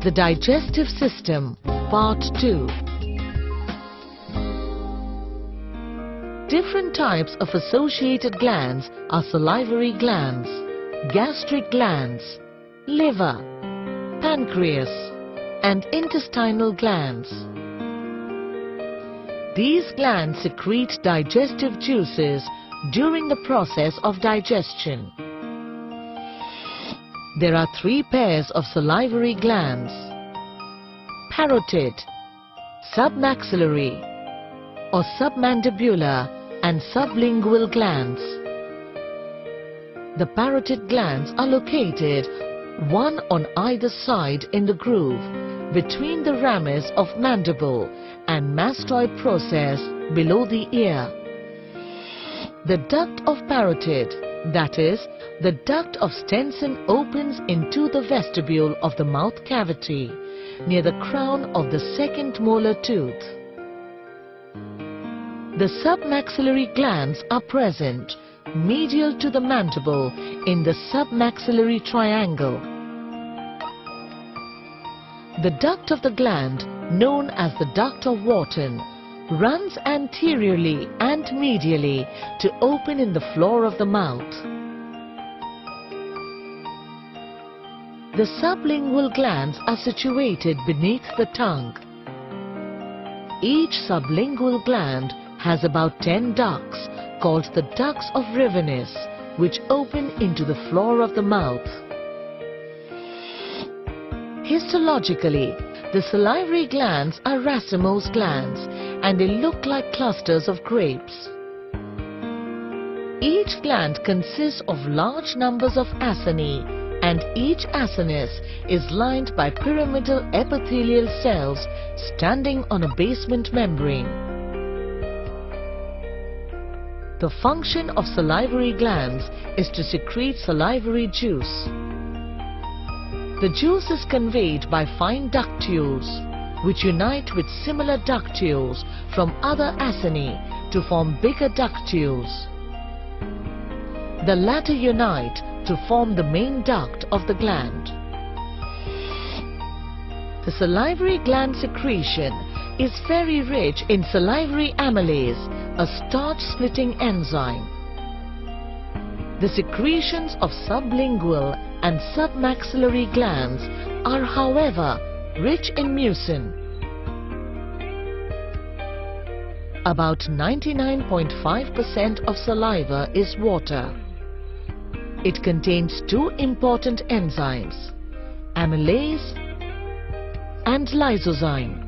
The digestive system, Part 2. Different types of associated glands are salivary glands, gastric glands, liver, pancreas, and intestinal glands. These glands secrete digestive juices during the process of digestion. There are 3 pairs of salivary glands: parotid, submaxillary or submandibular, and sublingual glands. The parotid glands are located one on either side in the groove between the ramus of mandible and mastoid process below the ear. The duct of parotid, that is, the duct of Stenson, opens into the vestibule of the mouth cavity near the crown of the second molar tooth. The submaxillary glands are present medial to the mandible in the submaxillary triangle. The duct of the gland, known as the duct of Wharton, runs anteriorly and medially to open in the floor of the mouth. The sublingual glands are situated beneath the tongue. Each sublingual gland has about 10 ducts called the ducts of Rivenus, which open into the floor of the mouth. Histologically, the salivary glands are racemose glands and they look like clusters of grapes. Each gland consists of large numbers of acini, and each acinus is lined by pyramidal epithelial cells standing on a basement membrane. The function of salivary glands is to secrete salivary juice. The juice is conveyed by fine ductules, which unite with similar ductules from other acini to form bigger ductules. The latter unite to form the main duct of the gland. The salivary gland secretion is very rich in salivary amylase, a starch-splitting enzyme. The secretions of sublingual and submaxillary glands are, however, rich in mucin. About 99.5% of saliva is water. It contains 2 important enzymes, amylase and lysozyme.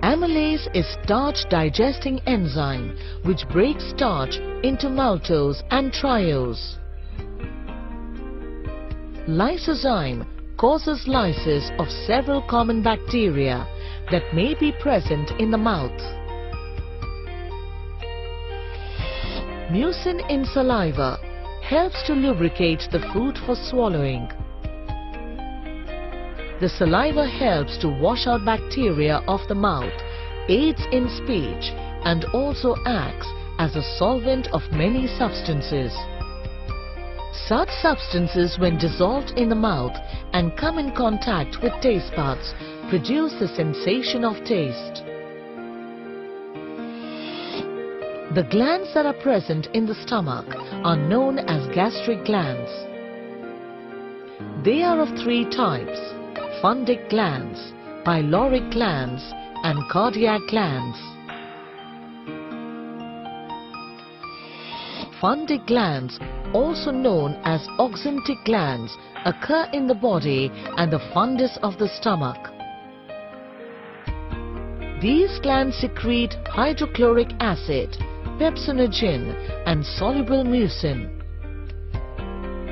Amylase is starch-digesting enzyme which breaks starch into maltose and triose. Lysozyme causes lysis of several common bacteria that may be present in the mouth. Mucin in saliva helps to lubricate the food for swallowing. The saliva helps to wash out bacteria of the mouth, aids in speech, and also acts as a solvent of many substances. Such substances, when dissolved in the mouth and come in contact with taste buds, produce the sensation of taste. The glands that are present in the stomach are known as gastric glands. They are of 3 types: fundic glands, pyloric glands, and cardiac glands. Fundic glands, also known as oxyntic glands, occur in the body and the fundus of the stomach. These glands secrete hydrochloric acid, pepsinogen, and soluble mucin.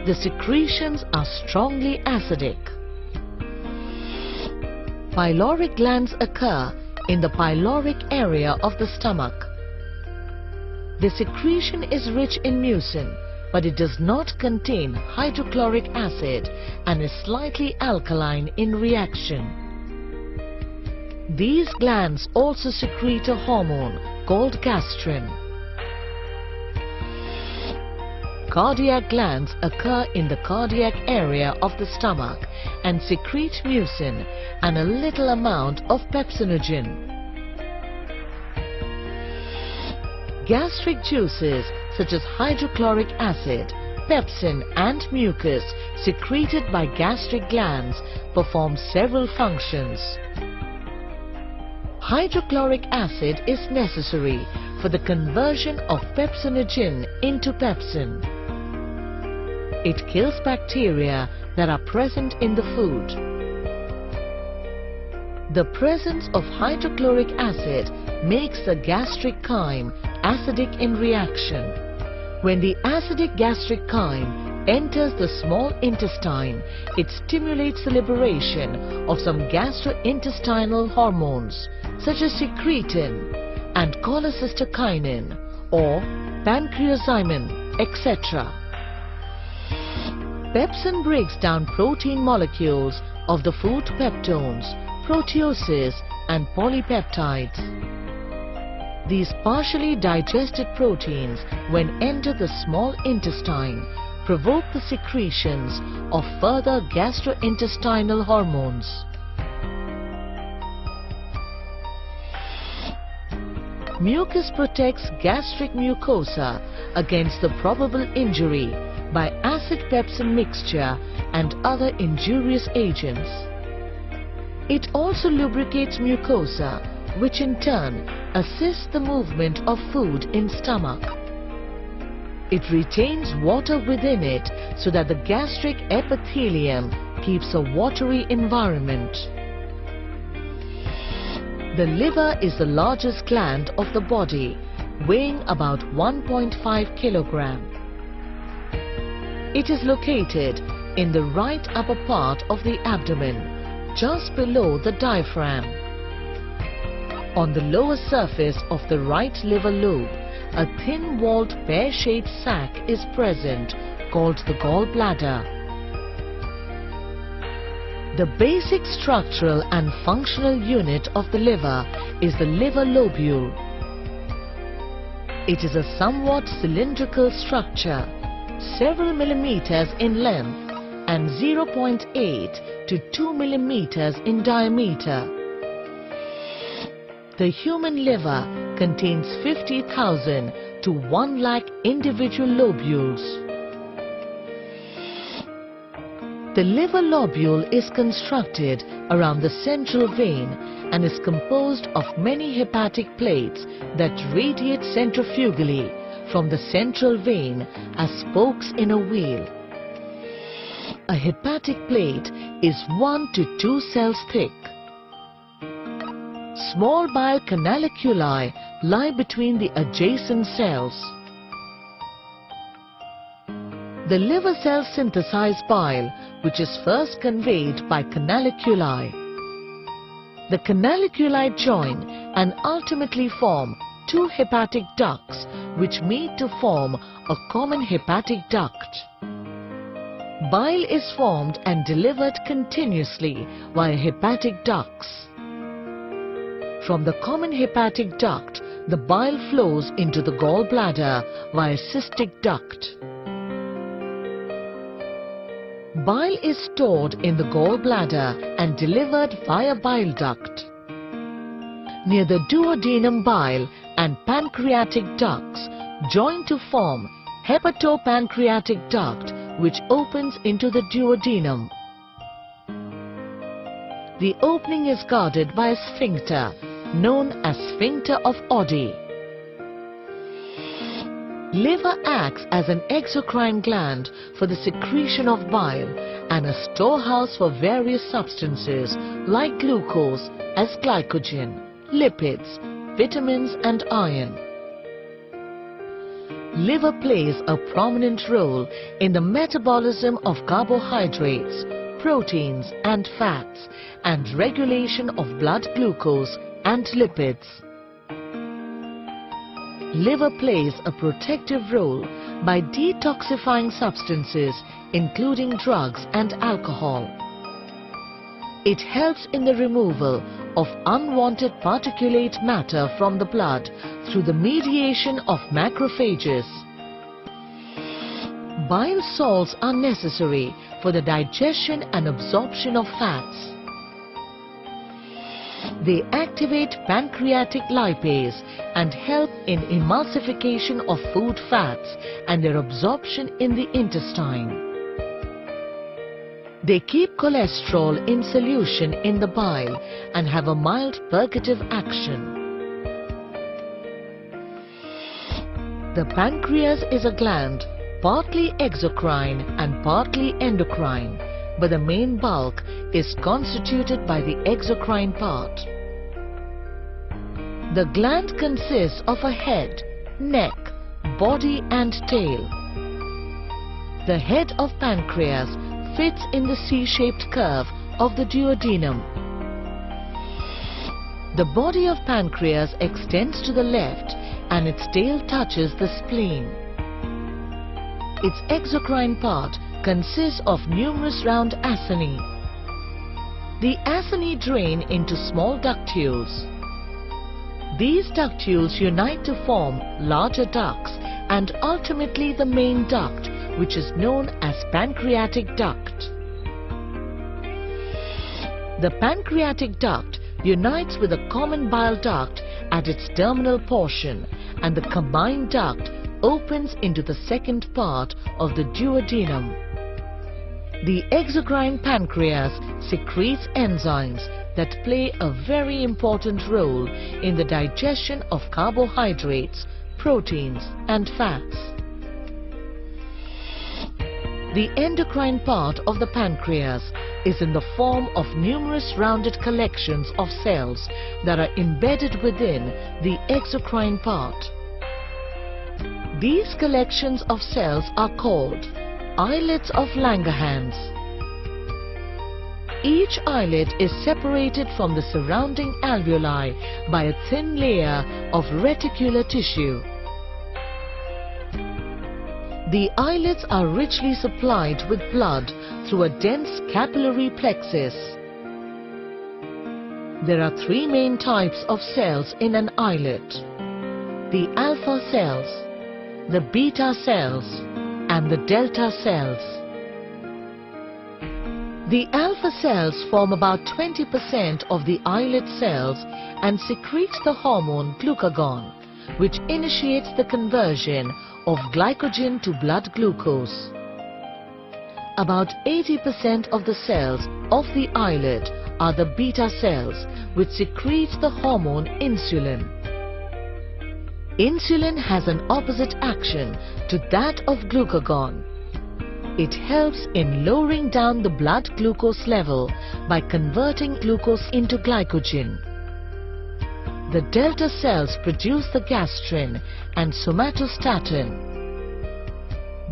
The secretions are strongly acidic. Pyloric glands occur in the pyloric area of the stomach. The secretion is rich in mucin, but it does not contain hydrochloric acid and is slightly alkaline in reaction. These glands also secrete a hormone called gastrin. Cardiac glands occur in the cardiac area of the stomach and secrete mucin and a little amount of pepsinogen. Gastric juices such as hydrochloric acid, pepsin and mucus secreted by gastric glands perform several functions. Hydrochloric acid is necessary for the conversion of pepsinogen into pepsin. It kills bacteria that are present in the food. The presence of hydrochloric acid makes the gastric chyme acidic in reaction. When the acidic gastric chyme enters the small intestine, it stimulates the liberation of some gastrointestinal hormones such as secretin and cholecystokinin or pancreazymin, etc. Pepsin breaks down protein molecules of the food peptones, proteoses and polypeptides. These partially digested proteins, when enter the small intestine, provoke the secretions of further gastrointestinal hormones. Mucus protects gastric mucosa against the probable injury by acid-pepsin mixture and other injurious agents. It also lubricates mucosa, which in turn assists the movement of food in stomach. It retains water within it so that the gastric epithelium keeps a watery environment. The liver is the largest gland of the body, weighing about 1.5 kilogram. It is located in the right upper part of the abdomen, just below the diaphragm. On the lower surface of the right liver lobe, a thin-walled pear-shaped sac is present called the gallbladder. The basic structural and functional unit of the liver is the liver lobule. It is a somewhat cylindrical structure, several millimeters in length and 0.8 to 2 millimeters in diameter. The human liver contains 50,000 to 1 lakh individual lobules. The liver lobule is constructed around the central vein and is composed of many hepatic plates that radiate centrifugally from the central vein as spokes in a wheel. A hepatic plate is 1 to 2 cells thick. Small bile canaliculi lie between the adjacent cells. The liver cells synthesize bile, which is first conveyed by canaliculi. The canaliculi join and ultimately form 2 hepatic ducts, which meet to form a common hepatic duct. Bile is formed and delivered continuously via hepatic ducts. From the common hepatic duct, the bile flows into the gallbladder via cystic duct. Bile is stored in the gallbladder and delivered via bile duct. Near the duodenum, bile and pancreatic ducts join to form hepatopancreatic duct, which opens into the duodenum. The opening is guarded by a sphincter, known as sphincter of Oddi. Liver acts as an exocrine gland for the secretion of bile and a storehouse for various substances like glucose as glycogen, lipids, vitamins and iron. Liver plays a prominent role in the metabolism of carbohydrates, proteins and fats, and regulation of blood glucose and lipids. Liver plays a protective role by detoxifying substances including drugs and alcohol. It helps in the removal of unwanted particulate matter from the blood through the mediation of macrophages. Bile salts are necessary for the digestion and absorption of fats. They activate pancreatic lipase and help in emulsification of food fats and their absorption in the intestine. They keep cholesterol in solution in the bile and have a mild purgative action. The pancreas is a gland partly exocrine and partly endocrine, but the main bulk is constituted by the exocrine part. The gland consists of a head, neck, body and tail. The head of pancreas fits in the C-shaped curve of the duodenum. The body of pancreas extends to the left and its tail touches the spleen. Its exocrine part consists of numerous round acini. The acini drain into small ductules. These ductules unite to form larger ducts and ultimately the main duct, which is known as pancreatic duct. The pancreatic duct unites with a common bile duct at its terminal portion, and the combined duct opens into the second part of the duodenum. The exocrine pancreas secretes enzymes that play a very important role in the digestion of carbohydrates, proteins and fats. The endocrine part of the pancreas is in the form of numerous rounded collections of cells that are embedded within the exocrine part. These collections of cells are called islets of Langerhans. Each islet is separated from the surrounding alveoli by a thin layer of reticular tissue. The islets are richly supplied with blood through a dense capillary plexus. There are three main types of cells in an islet: the alpha cells, the beta cells and the delta cells. The alpha cells form about 20% of the islet cells and secretes the hormone glucagon, which initiates the conversion of glycogen to blood glucose. About 80% of the cells of the islet are the beta cells, which secretes the hormone insulin. Insulin has an opposite action to that of glucagon. It helps in lowering down the blood glucose level by converting glucose into glycogen. The delta cells produce the gastrin and somatostatin.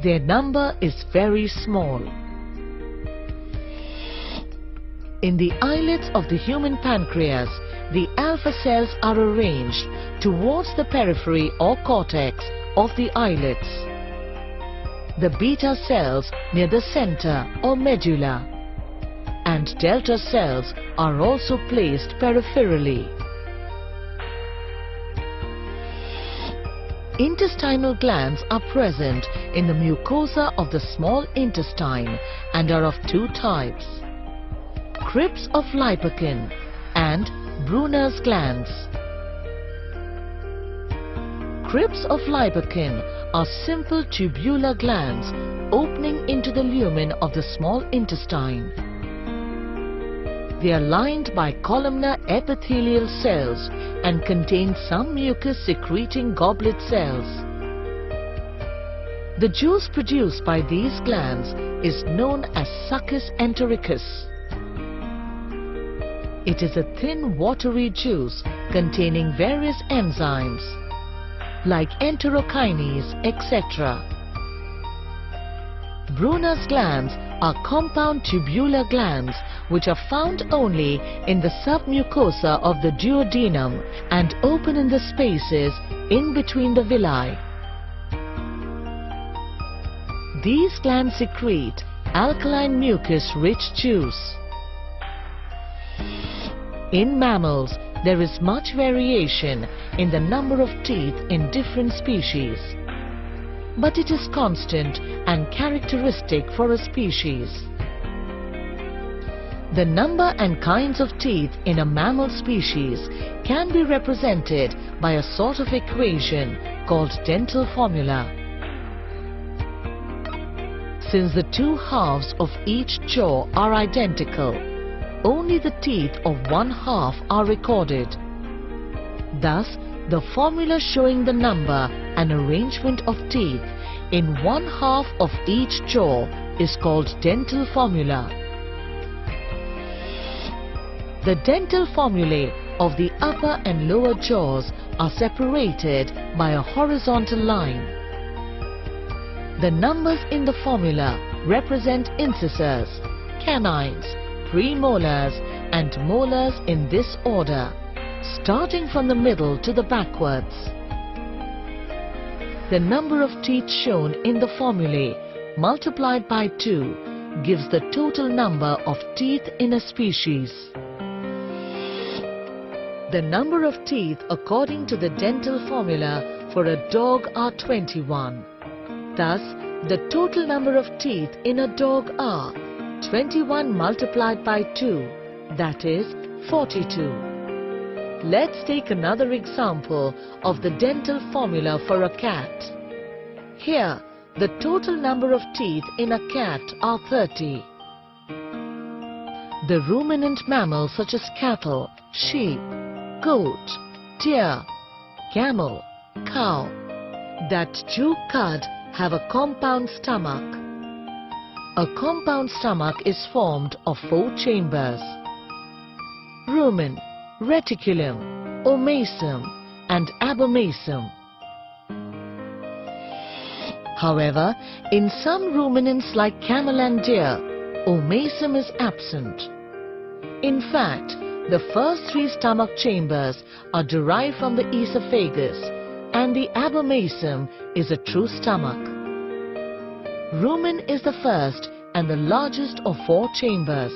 Their number is very small. In the islets of the human pancreas, the alpha cells are arranged towards the periphery or cortex of the islets. The beta cells near the center or medulla, and delta cells are also placed peripherally. Intestinal glands are present in the mucosa of the small intestine and are of two types: crypts of Lipokin and Brunner's glands. Crypts of Lipokin are simple tubular glands opening into the lumen of the small intestine. They are lined by columnar epithelial cells and contain some mucus-secreting goblet cells. The juice produced by these glands is known as succus entericus. It is a thin watery juice containing various enzymes like enterokinase, etc. Brunner's glands are compound tubular glands which are found only in the submucosa of the duodenum and open in the spaces in between the villi. These glands secrete alkaline mucus-rich juice. In mammals, there is much variation in the number of teeth in different species. but it is constant and characteristic for a species. The number and kinds of teeth in a mammal species can be represented by a sort of equation called dental formula. Since the two halves of each jaw are identical, only the teeth of one half are recorded. Thus, the formula showing the number and arrangement of teeth in one half of each jaw is called dental formula. The dental formulae of the upper and lower jaws are separated by a horizontal line. The numbers in the formula represent incisors, canines, premolars and molars in this order, starting from the middle to the backwards. The number of teeth shown in the formulae multiplied by 2 gives the total number of teeth in a species. The number of teeth according to the dental formula for a dog are 21. Thus, the total number of teeth in a dog are 21 multiplied by 2, that is 42. Let's take another example of the dental formula for a cat. Here, the total number of teeth in a cat are 30. The ruminant mammals such as cattle, sheep, goat, deer, camel, cow that chew cud have a compound stomach. A compound stomach is formed of 4 chambers: rumen, reticulum, omasum and abomasum. However, in some ruminants like camel and deer, omasum is absent. In fact, the first 3 stomach chambers are derived from the esophagus and the abomasum is a true stomach. Rumen is the first and the largest of 4 chambers.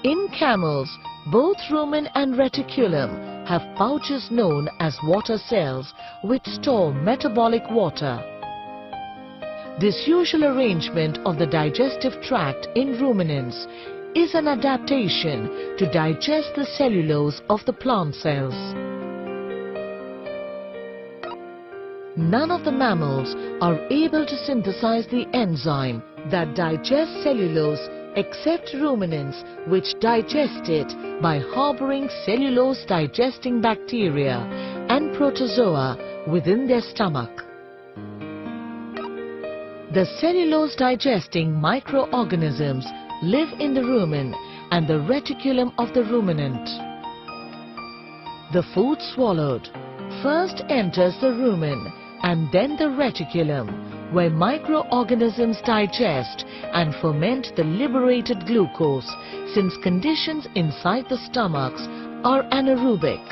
In camels, both rumen and reticulum have pouches known as water cells which store metabolic water. This usual arrangement of the digestive tract in ruminants is an adaptation to digest the cellulose of the plant cells. None of the mammals are able to synthesize the enzyme that digests cellulose except ruminants which digest it by harboring cellulose digesting bacteria and protozoa within their stomach. The cellulose digesting microorganisms live in the rumen and the reticulum of the ruminant. The food swallowed first enters the rumen and then the reticulum, where microorganisms digest and ferment the liberated glucose, since conditions inside the stomachs are anaerobic.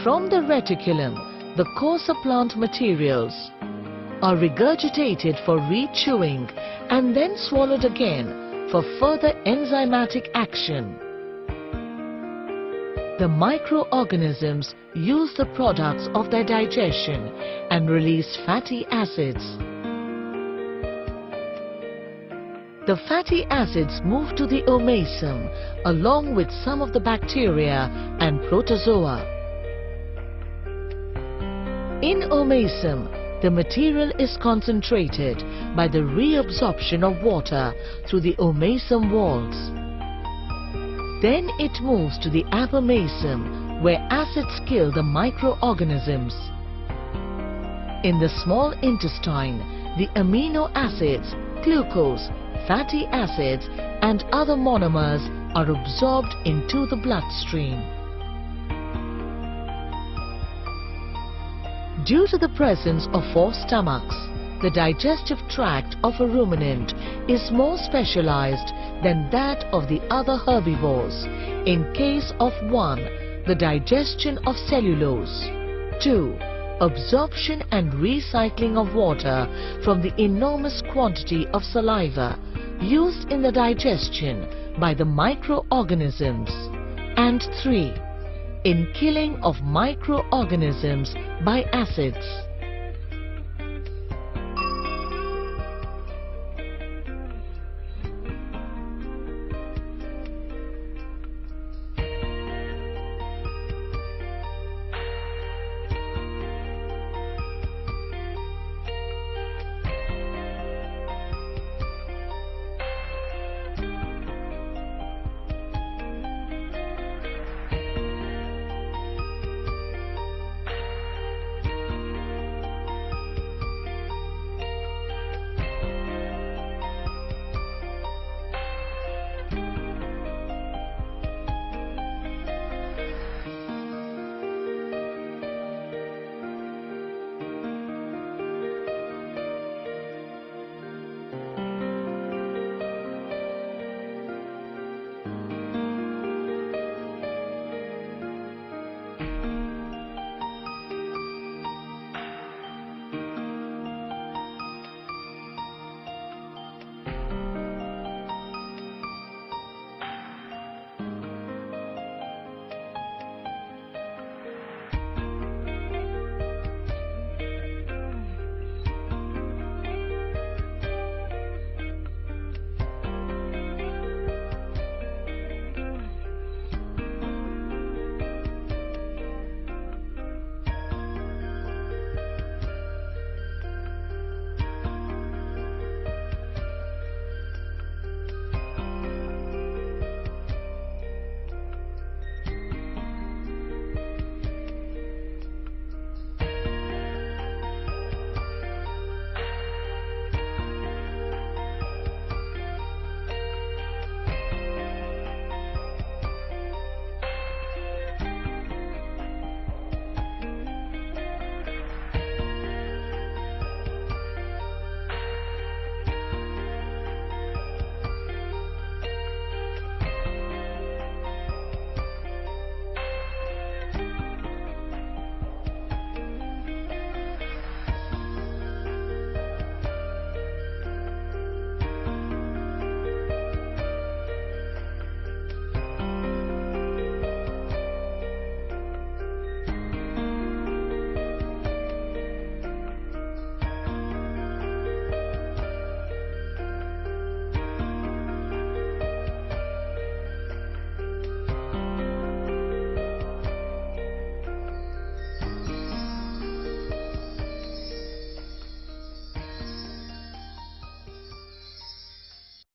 From the reticulum, the coarser plant materials are regurgitated for re-chewing and then swallowed again for further enzymatic action. The microorganisms use the products of their digestion and release fatty acids. The fatty acids move to the omasum along with some of the bacteria and protozoa. In omasum, the material is concentrated by the reabsorption of water through the omasum walls. Then it moves to the abomasum, where acids kill the microorganisms. In the small intestine, the amino acids, glucose, fatty acids and other monomers are absorbed into the bloodstream. Due to the presence of 4 stomachs, the digestive tract of a ruminant is more specialized than that of the other herbivores in case of 1. The digestion of cellulose, 2. Absorption and recycling of water from the enormous quantity of saliva used in the digestion by the microorganisms, and 3. in killing of microorganisms by acids.